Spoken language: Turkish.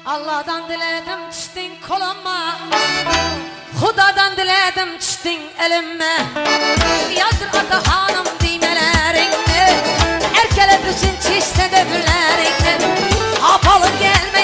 Allah'dan diledim düştün koluma, Xudadan diledim düştün elime. Yazdır ata hanım düymelerini, erkele bütün çişse de güllerini. Hapalı gelme